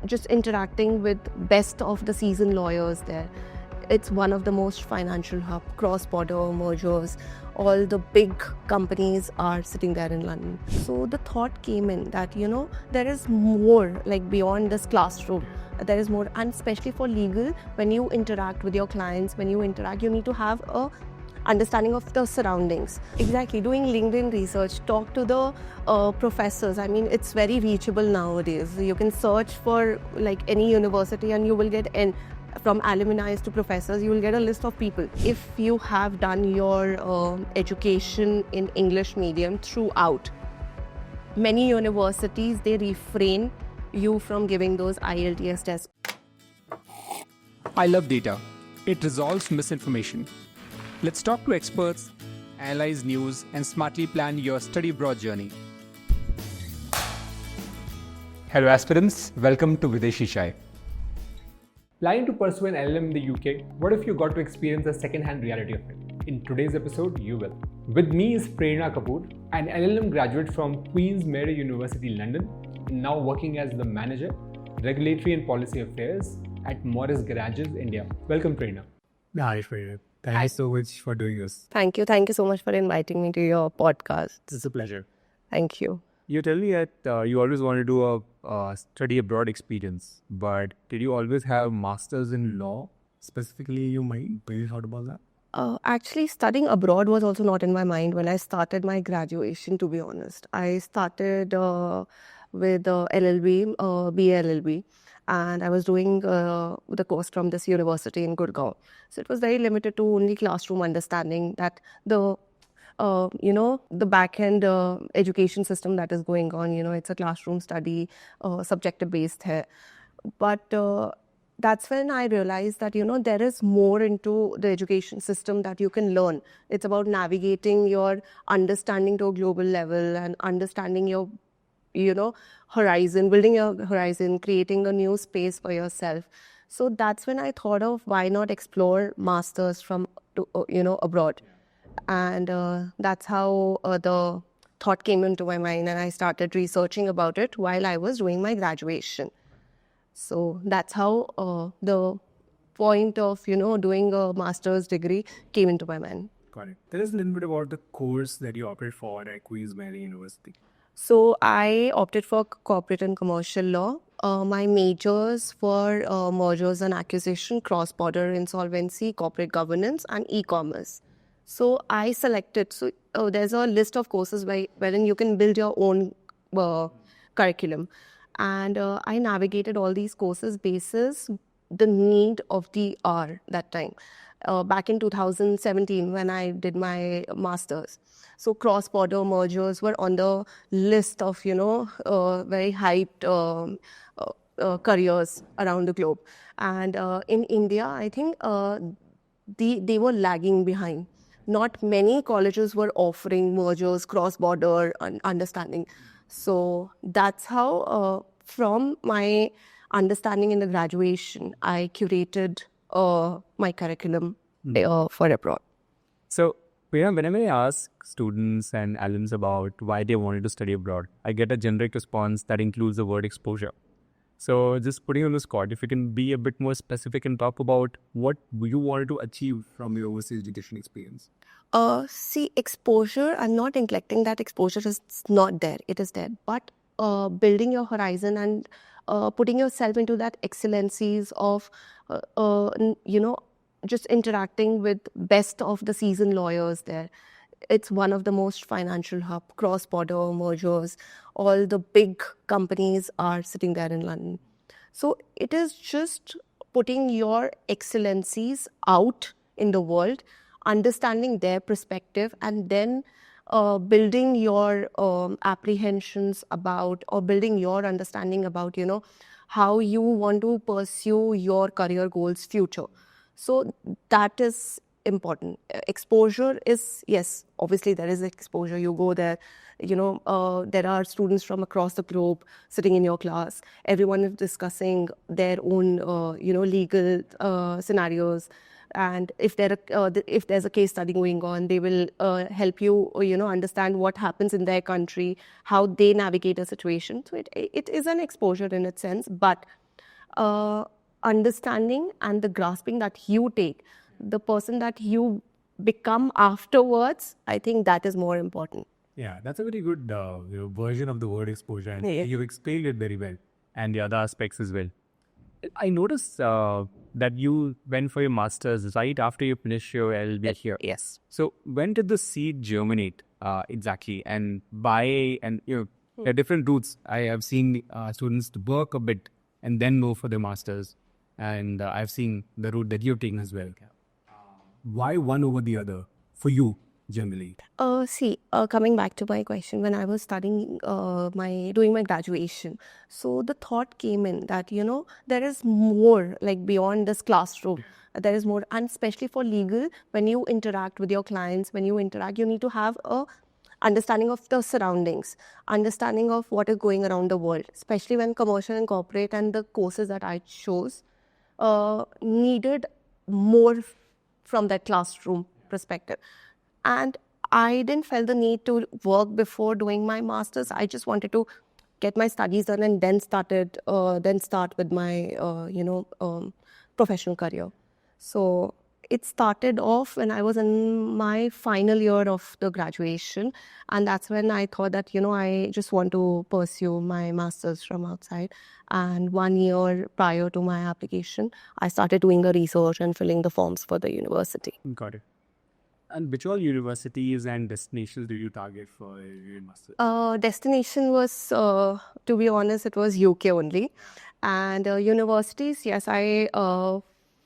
just interacting with best of the seasoned lawyers there. It's one of the most financial hub, cross-border mergers. All the big companies are sitting there in London. So the thought came in that, there is more like beyond this classroom. There is more, and especially for legal, when you interact with your clients, you need to have a understanding of the surroundings. Exactly, doing LinkedIn research, talk to the professors. I mean, it's very reachable nowadays. You can search for like any university and you will get from alumni to professors, you will get a list of people. If you have done your education in English medium throughout, many universities, they refrain you from giving those IELTS tests. I love data. It resolves misinformation. Let's talk to experts, analyze news, and smartly plan your study abroad journey. Hello aspirants, welcome to Videshi Chai. Planning to pursue an LLM in the UK? What if you got to experience the second-hand reality of it? In today's episode, you will. With me is Prerna Kapoor, an LLM graduate from Queen's Mary University, London, and now working as the manager, regulatory and policy affairs at Morris Garages, India. Welcome, Prerna. Hi, Prerna. Thank you so much for doing this. Thank you so much for inviting me to your podcast. It's a pleasure. Thank you. You tell me that you always want to do a study abroad experience, but did you always have masters in law specifically in your mind? Have you thought about that? Actually, studying abroad was also not in my mind when I started my graduation, to be honest. I started with LLB, BA LLB, and I was doing the course from this university in Gurgaon. So it was very limited to only classroom understanding that the back-end education system that is going on, it's a classroom study, subjective-based hai. But that's when I realized that, there is more into the education system that you can learn. It's about navigating your understanding to a global level and understanding your, horizon, building your horizon, creating a new space for yourself. So that's when I thought of why not explore masters from, abroad. And that's how the thought came into my mind, and I started researching about it while I was doing my graduation. So that's how the point of, doing a master's degree came into my mind. Got it. Tell us a little bit about the course that you opted for at Queen's Mary University. So I opted for corporate and commercial law. My majors were mergers and acquisition, cross-border insolvency, corporate governance, and e-commerce. So I selected, there's a list of courses wherein you can build your own curriculum. And I navigated all these courses basis the need of the hour that time. Back in 2017 when I did my master's. So cross-border mergers were on the list of, very hyped careers around the globe. And in India, I think they were lagging behind. Not many colleges were offering mergers, cross-border understanding. So that's how, from my understanding in the graduation, I curated my curriculum for abroad. So, whenever I ask students and alums about why they wanted to study abroad, I get a generic response that includes the word exposure. So, just putting you on the spot, if you can be a bit more specific and talk about what you wanted to achieve from your overseas education experience. See, exposure, I'm not neglecting that exposure is not there. It is there. But building your horizon and putting yourself into that excellencies of, just interacting with best of the seasoned lawyers there. It's one of the most financial hub, cross-border mergers. All the big companies are sitting there in London. So it is just putting your excellencies out in the world, understanding their perspective, and then building your apprehensions about, or building your understanding about, how you want to pursue your career goals future. So that is important. Exposure is, yes, obviously there is exposure. You go there, there are students from across the globe sitting in your class. Everyone is discussing their own, legal scenarios. And if there's a case study going on, they will help you, understand what happens in their country, how they navigate a situation. So it is an exposure in its sense, but uh, understanding and the grasping that you take, the person that you become afterwards, I think that is more important. Yeah, that's a very good version of the word exposure, and Yeah. you explained it very well, and the other aspects as well. I noticed that you went for your masters right after you finished your LLB here. Yes. So when did the seed germinate exactly? And there are different routes. I have seen students to work a bit and then go for their masters, and I've seen the route that you've taken as well. Why one over the other for you generally? Coming back to my question, when I was studying doing my graduation, so the thought came in that, there is more like beyond this classroom. There is more, and especially for legal, when you interact with your clients, you need to have a understanding of the surroundings, understanding of what is going around the world, especially when commercial and corporate and the courses that I chose needed more from that classroom perspective. And I didn't feel the need to work before doing my masters. I just wanted to get my studies done and then start with my professional career. So it started off when I was in my final year of the graduation, and that's when I thought that I just want to pursue my masters from outside. And 1 year prior to my application, I started doing the research and filling the forms for the university. Got it. And which all universities and destinations do you target for your masters? Destination was, to be honest, it was UK only. And universities, yes, I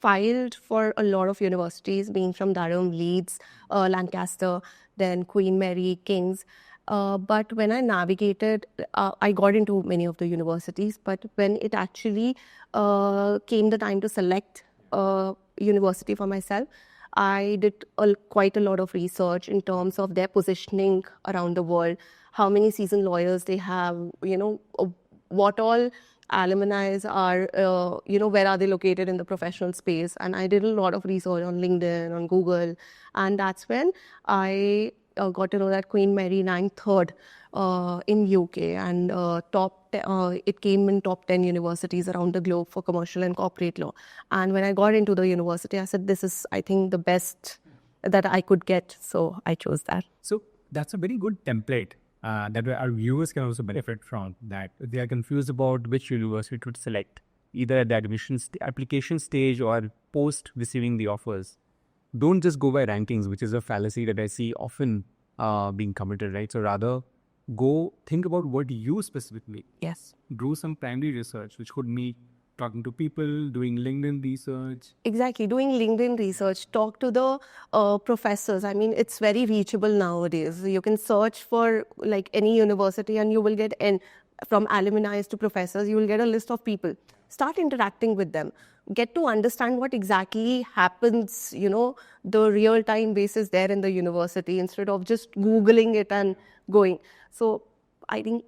filed for a lot of universities, being from Durham, Leeds, Lancaster, then Queen Mary, King's. But when I navigated, I got into many of the universities. But when it actually came the time to select a university for myself, I did quite a lot of research in terms of their positioning around the world, how many seasoned lawyers they have, what all alumni are, where are they located in the professional space. And I did a lot of research on LinkedIn, on Google. And that's when I got to know that Queen Mary ranked third in UK, and it came in top 10 universities around the globe for commercial and corporate law. And when I got into the university, I said, this is, I think, the best that I could get. So I chose that. So that's a very good template that our viewers can also benefit from. That if they are confused about which university to select, either at the application stage or post receiving the offers. Don't just go by rankings, which is a fallacy that I see often being committed, right? So rather, go think about what you specifically. Yes. Do some primary research, which could be talking to people, doing LinkedIn research. Exactly, doing LinkedIn research, talk to the professors. I mean, it's very reachable nowadays. You can search for like any university and you will get from alumni to professors, you will get a list of people. Start interacting with them. Get to understand what exactly happens, the real-time basis there in the university instead of just Googling it and going. So I think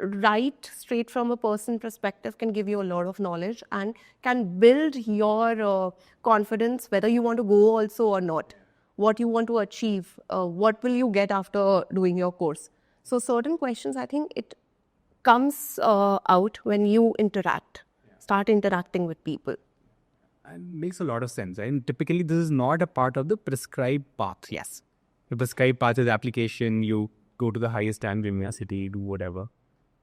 write straight from a person perspective can give you a lot of knowledge and can build your confidence, whether you want to go also or not, what you want to achieve, what will you get after doing your course. So certain questions, I think it comes out when you start interacting with people. And makes a lot of sense. And typically, this is not a part of the prescribed path. Yes. The prescribed path is application, you go to the highest standard university, do whatever.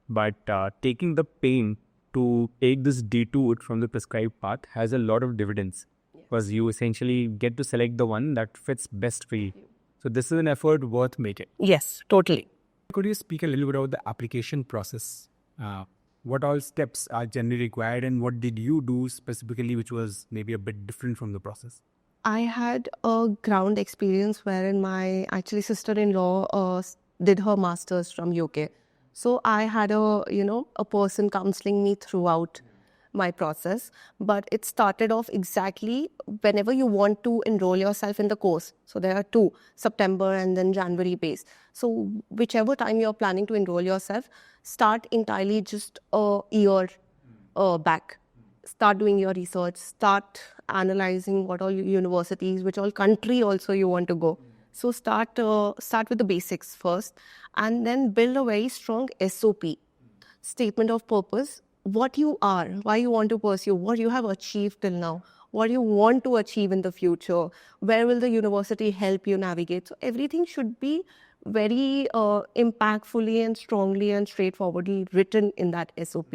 But taking the pain to take this detour from the prescribed path has a lot of dividends, because you essentially get to select the one that fits best for you. So this is an effort worth making. Yes, totally. Could you speak a little bit about the application process? What all steps are generally required, and what did you do specifically which was maybe a bit different from the process? I had a ground experience wherein my actually sister-in-law did her master's from UK. So I had a person counseling me throughout my process, but it started off exactly whenever you want to enroll yourself in the course. So there are two, September and then January base. So whichever time you're planning to enroll yourself, start entirely just a year back. Start doing your research, start analyzing what all universities, which all country also you want to go. So start with the basics first, and then build a very strong SOP, statement of purpose, what you are, why you want to pursue, what you have achieved till now, what you want to achieve in the future, where will the university help you navigate. So everything should be very impactfully and strongly and straightforwardly written in that SOP.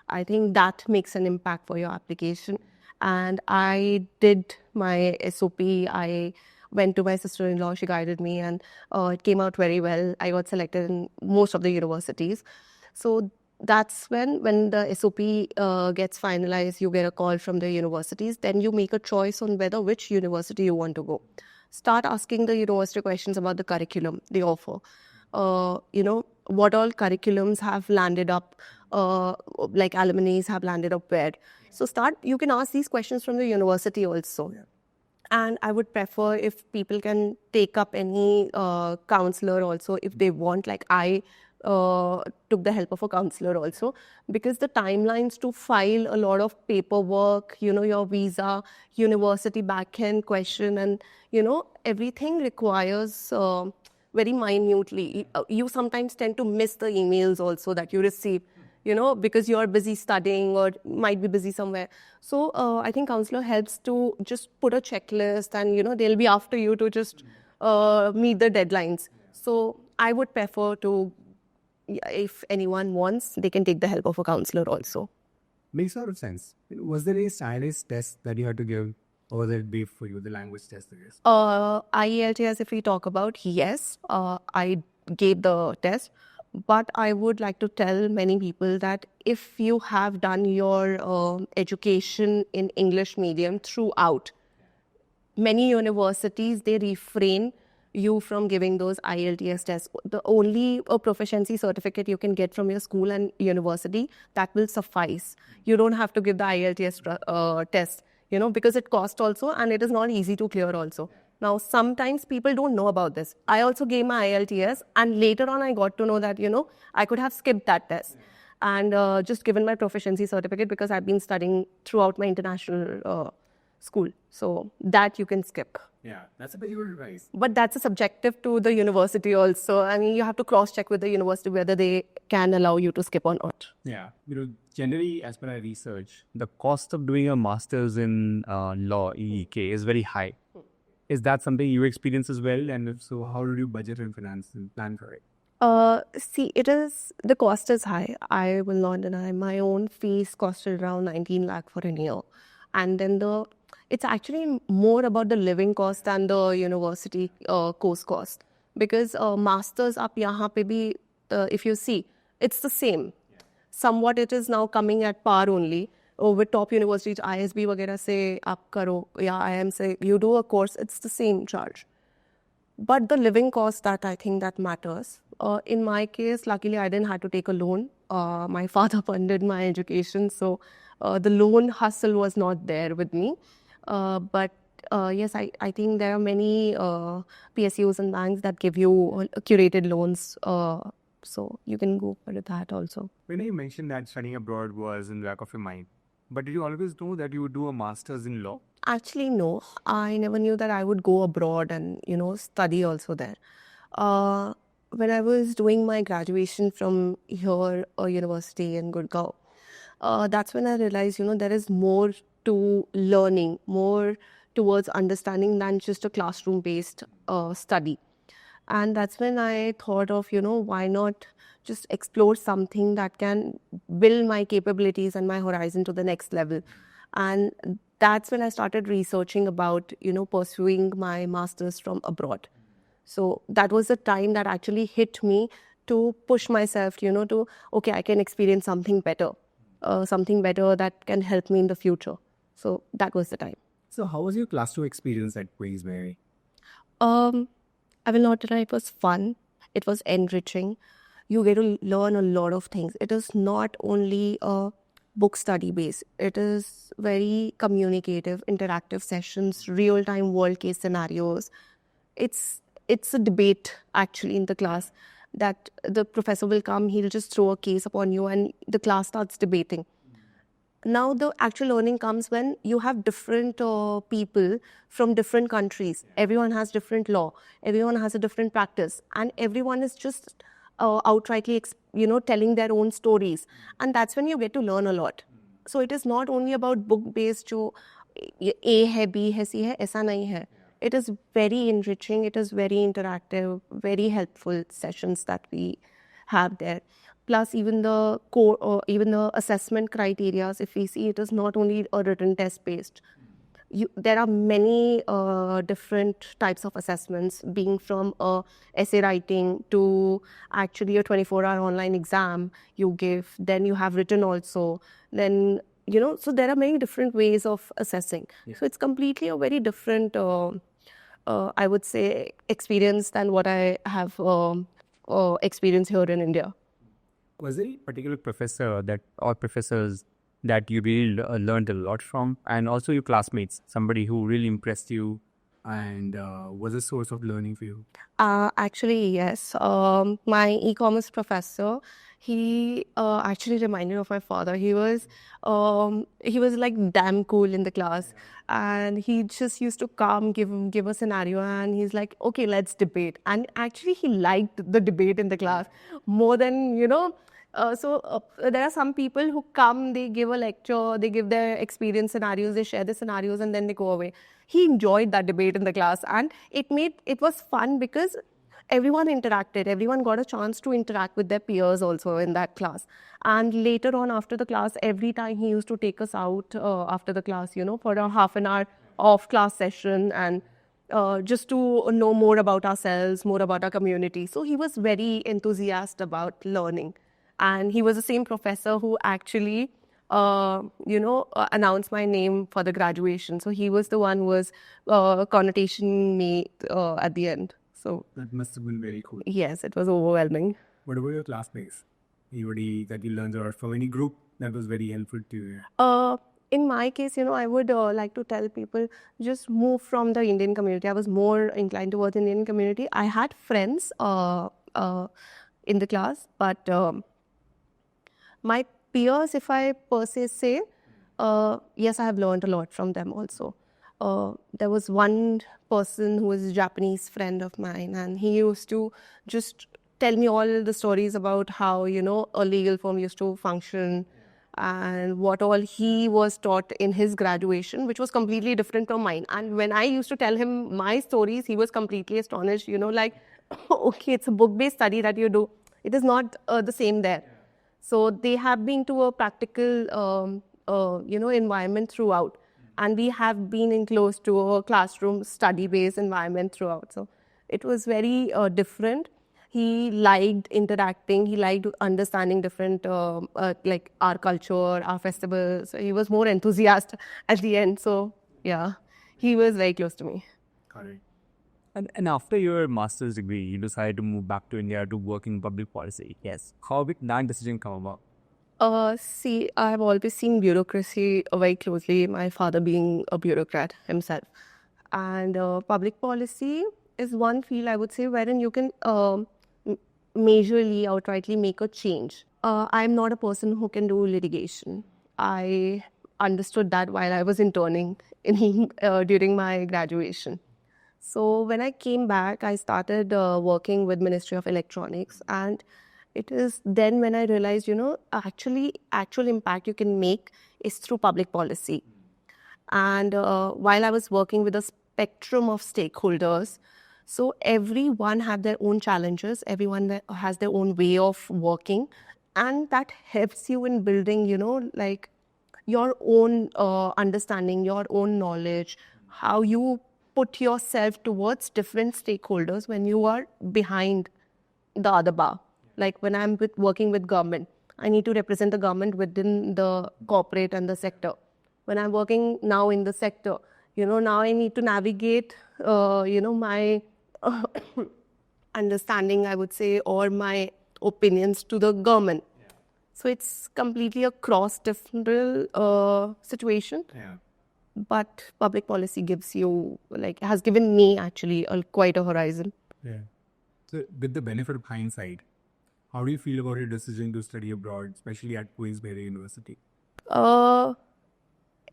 I think that makes an impact for your application. And I did my SOP. I went to my sister-in-law. She guided me, and it came out very well. I got selected in most of the universities. So that's when the SOP gets finalized, you get a call from the universities. Then you make a choice on whether which university you want to go. Start asking the university questions about the curriculum they offer. What all curriculums have landed up, like alumni have landed up where. So you can ask these questions from the university also. And I would prefer if people can take up any counselor also if they want. Like I took the help of a counselor also, because the timelines to file a lot of paperwork, your visa, university backend question, and everything requires very minutely. You sometimes tend to miss the emails also that you receive, because you're busy studying or might be busy somewhere. So I think counselor helps to just put a checklist, and they'll be after you to just meet the deadlines. So I would prefer to, if anyone wants, they can take the help of a counselor also. Makes a lot of sense. Was there a stylist test that you had to give, or was it be for you the language test? I guess. IELTS, if we talk about, yes, I gave the test. But I would like to tell many people that if you have done your education in English medium throughout, many universities, they refrain you from giving those IELTS tests. The only proficiency certificate you can get from your school and university, that will suffice. You don't have to give the IELTS test, because it costs also, and it is not easy to clear also. Now, sometimes people don't know about this. I also gave my IELTS, and later on I got to know that, I could have skipped that test and just given my proficiency certificate, because I've been studying throughout my international school. So that you can skip. Yeah, that's a bit good advice. But that's a subjective to the university also. I mean, you have to cross-check with the university whether they can allow you to skip or not. Yeah, generally, as per my research, the cost of doing a master's in law, EEK, is very high. Is that something you experience as well? And if so, how do you budget and finance and plan for it? See, the cost is high. I will not deny. My own fees costed around 19 lakh for a year. And then it's actually more about the living cost than the university course cost. Because masters up yahan pe bhi, if you see, it's the same. Somewhat it is now coming at par only. With top universities, ISB वगैरह से आप करो या IIM से you do a course, it's the same charge. But the living cost, that I think that matters. In my case, luckily I didn't have to take a loan. My father funded my education, so the loan hustle was not there with me. But yes, I think there are many PSUs and banks that give you curated loans. So you can go for that also. When you mentioned that studying abroad was in the back of your mind, but did you always know that you would do a master's in law? Actually, no. I never knew that I would go abroad and, study also there. When I was doing my graduation from here, a university in Gurgaon, that's when I realized, there is more to learning, more towards understanding than just a classroom-based study. And that's when I thought of, why not just explore something that can build my capabilities and my horizon to the next level. And that's when I started researching about, pursuing my master's from abroad. So that was the time that actually hit me to push myself, okay, I can experience something better that can help me in the future. So that was the time. So how was your classroom experience at Queensberry? I will not deny it was fun. It was enriching. You get to learn a lot of things. It is not only a book study base. It is very communicative, interactive sessions, real-time world case scenarios. It's a debate actually in the class that the professor will come, he'll just throw a case upon you and the class starts debating. Now the actual learning comes when you have different people from different countries. Everyone has different law. Everyone has a different practice. And everyone is just outrightly, telling their own stories. And that's when you get to learn a lot. So it is not only about book-based, जो A है, B है, C है, ऐसा नहीं है. It is very enriching. It is very interactive, very helpful sessions that we have there. Plus, even the core, or even the assessment criteria, if we see, it is not only a written test based. There are many different types of assessments, being from essay writing to actually a 24-hour online exam you give. Then you have written also. Then, so there are many different ways of assessing. So it's completely a very different, I would say, experience than what I have experienced here in India. Was there a particular professor or professors that you really learned a lot from, and also your classmates, somebody who really impressed you and was a source of learning for you? Actually, yes. My e-commerce professor, he actually reminded me of my father. He was like damn cool in the class, and he just used to come, give a scenario, and he's like, okay, let's debate. And actually, he liked the debate in the class more than there are some people who come, they give a lecture, they give their experience scenarios, they share the scenarios, and then they go away. He enjoyed that debate in the class, and it was fun because everyone interacted. Everyone got a chance to interact with their peers also in that class. And later on, after the class, every time he used to take us out after the class, for a half an hour off class session, and just to know more about ourselves, more about our community. So he was very enthusiastic about learning. And he was the same professor who actually, announced my name for the graduation. So he was the one who was connotation me at the end. So That must have been very cool. yes, it was overwhelming. What about your classmates? Anybody that you learned a lot from, any group that was very helpful to you? In my case, I would like to tell people, just move from the Indian community. I was more inclined towards Indian community. I had friends in the class, but my peers, if I per se say, yes, I have learned a lot from them also. There was one person who was a Japanese friend of mine, and he used to just tell me all the stories about how, a legal firm used to function and what all he was taught in his graduation, which was completely different from mine. And when I used to tell him my stories, he was completely astonished, like, okay, it's a book-based study that you do. It is not the same there. So they have been to a practical, environment throughout. And we have been enclosed to a classroom study-based environment throughout. So it was very different. He liked interacting. He liked understanding different, like our culture, our festivals. So he was more enthusiastic at the end. So yeah, he was very close to me. Correct. And after your master's degree, you decided to move back to India to work in public policy. Yes. How did that decision come about? See, I've always seen bureaucracy very closely, my father being a bureaucrat himself. And public policy is one field, I would say, wherein you can majorly, outrightly make a change. I'm not a person who can do litigation. I understood that while I was interning during my graduation. So when I came back, I started working with Ministry of Electronics, and it is then when I realized, actual impact you can make is through public policy. And while I was working with a spectrum of stakeholders, so everyone have their own challenges, everyone has their own way of working, and that helps you in building, like your own understanding, your own knowledge, how you put yourself towards different stakeholders when you are behind the other bar. Like when I'm working with government, I need to represent the government within the corporate and the sector. When I'm working now in the sector, now I need to navigate, my understanding, I would say, or my opinions to the government. So it's completely a cross-different situation. Yeah. But public policy has given me actually quite a horizon. Yeah. So with the benefit of hindsight, how do you feel about your decision to study abroad, especially at Queensberry University?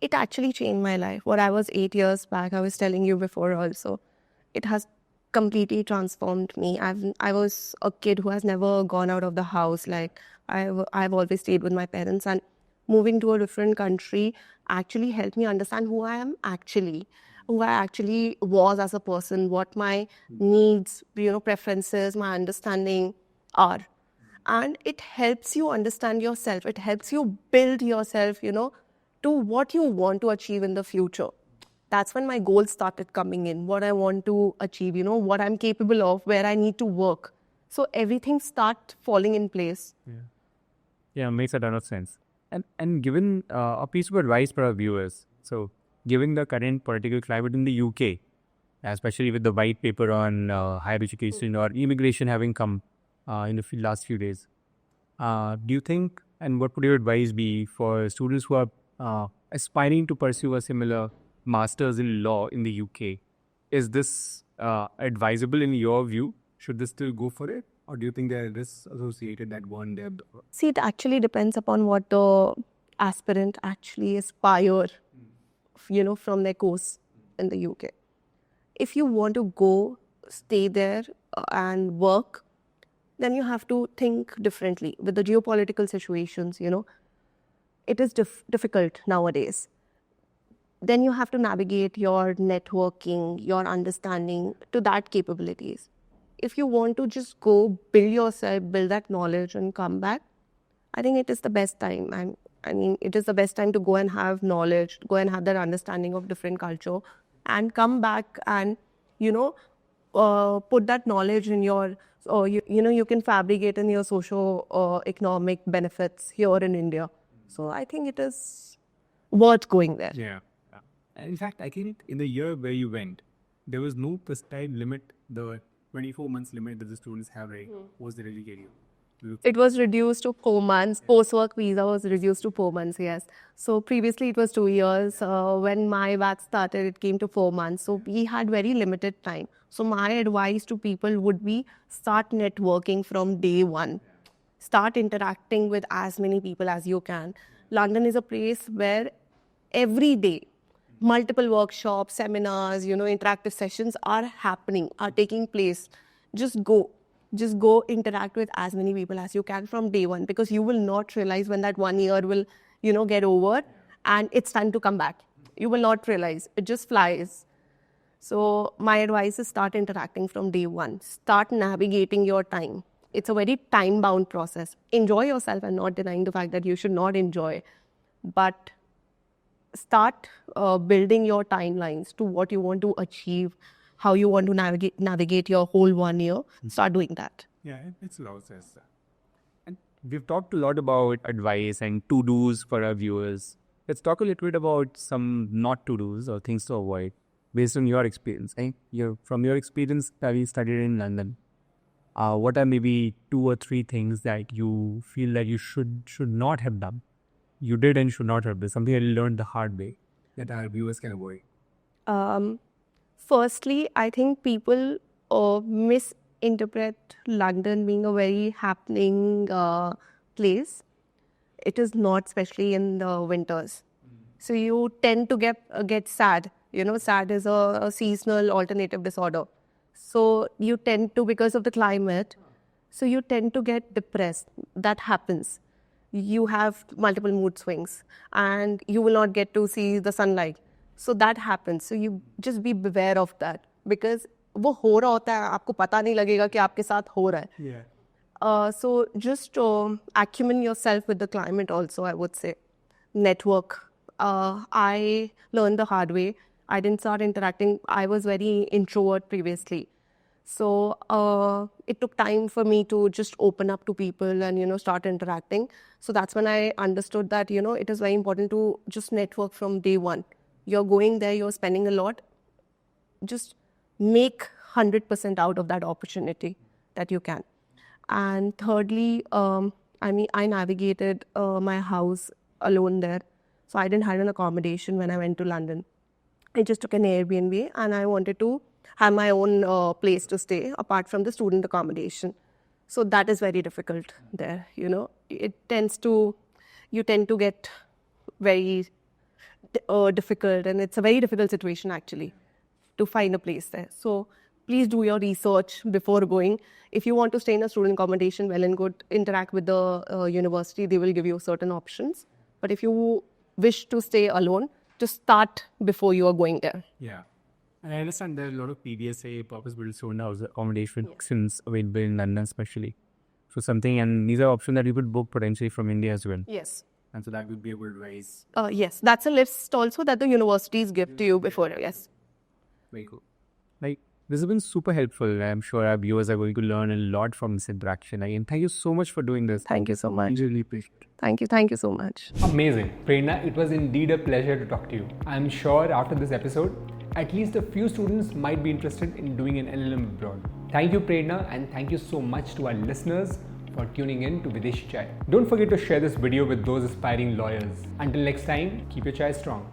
It actually changed my life. What I was 8 years back, I was telling you before also, it has completely transformed me. I was a kid who has never gone out of the house. Like I've always stayed with my parents, and moving to a different country actually helped me understand who I am actually, who I actually was as a person, what my needs, preferences, my understanding are. And it helps you understand yourself. It helps you build yourself, to what you want to achieve in the future. That's when my goals started coming in, what I want to achieve, what I'm capable of, where I need to work. So everything start falling in place. Yeah, makes a ton of sense. And given a piece of advice for our viewers, so given the current political climate in the UK, especially with the white paper on higher education or immigration having come in the last few days, do you think, and what would your advice be for students who are aspiring to pursue a similar master's in law in the UK? Is this advisable in your view? Should they still go for it? Or do you think there is associated that one day? See, it actually depends upon what the aspirant actually aspire, from their course in the UK. If you want to go, stay there and work, then you have to think differently. With the geopolitical situations, it is difficult nowadays. Then you have to navigate your networking, your understanding to that capabilities. If you want to just go build yourself, build that knowledge and come back, I think it is the best time. I mean, it is the best time to go and have knowledge, go and have that understanding of different culture and come back and, put that knowledge in your, you can fabricate in your socio economic benefits here in India. So I think it is worth going there. Yeah. And in fact, I think in the year where you went, there was no prescribed limit. The 24 months limit that the students have, right, was the education. It was reduced to 4 months. Post-work visa was reduced to 4 months, yes. So previously it was 2 years. When my batch started, it came to 4 months. So we had very limited time. So my advice to people would be start networking from day one. Start interacting with as many people as you can. London is a place where every day multiple workshops, seminars, interactive sessions are happening, are taking place. Just go interact with as many people as you can from day one, because you will not realize when that 1 year will, get over and it's time to come back. You will not realize. It just flies. So my advice is start interacting from day one. Start navigating your time. It's a very time-bound process. Enjoy yourself. I'm not denying the fact that you should not enjoy. But start building your timelines to what you want to achieve, how you want to navigate your whole 1 year. Start doing that. Yeah, it's a lot of sense. And we've talked a lot about advice and to-dos for our viewers. Let's talk a little bit about some not to-dos or things to avoid based on your experience. From your experience that you studied in London, what are maybe 2 or 3 things that you feel that you should not have done? You did and should not have done. Something that you learned the hard way that our viewers can avoid. Firstly, I think people misinterpret London being a very happening place. It is not, especially in the winters. So you tend to get sad. Sad is a seasonal alternative disorder. So you tend to, because of the climate, so you tend to get depressed. That happens. You have multiple mood swings and you will not get to see the sunlight. So that happens. So you just be beware of that, because वो हो रहा होता है, आपको पता नहीं लगेगा कि आपके साथ हो रहा है. Yeah. So just acumen yourself with the climate also, I would say. Network. I learned the hard way. I didn't start interacting. I was very introvert previously. So it took time for me to just open up to people and, start interacting. So that's when I understood that, it is very important to just network from day one. You're going there, you're spending a lot. Just make 100% out of that opportunity that you can. And thirdly, I navigated my house alone there. So I didn't have an accommodation when I went to London. I just took an Airbnb and I wanted to have my own place to stay apart from the student accommodation. So that is very difficult there, You tend to get very difficult, and it's a very difficult situation actually to find a place there. So please do your research before going. If you want to stay in a student accommodation, well and good, interact with the university, they will give you certain options. But if you wish to stay alone, just start before you are going there. Yeah. And I understand there are a lot of PDSA, purpose-built student house accommodation options available in London especially. So something, and these are options that you could book potentially from India as well. Yes. And so that would be a good advice. Yes, that's a list also that the universities give to you before. Yes. Very cool. Like, this has been super helpful. I'm sure our viewers are going to learn a lot from this interaction. Again, thank you so much for doing this. Thank you so much. Really appreciate it. Thank you so much. Amazing. Prerna, it was indeed a pleasure to talk to you. I'm sure after this episode, at least a few students might be interested in doing an LLM abroad. Thank you, Prerna, and thank you so much to our listeners for tuning in to Videshi Chai. Don't forget to share this video with those aspiring lawyers. Until next time, keep your chai strong.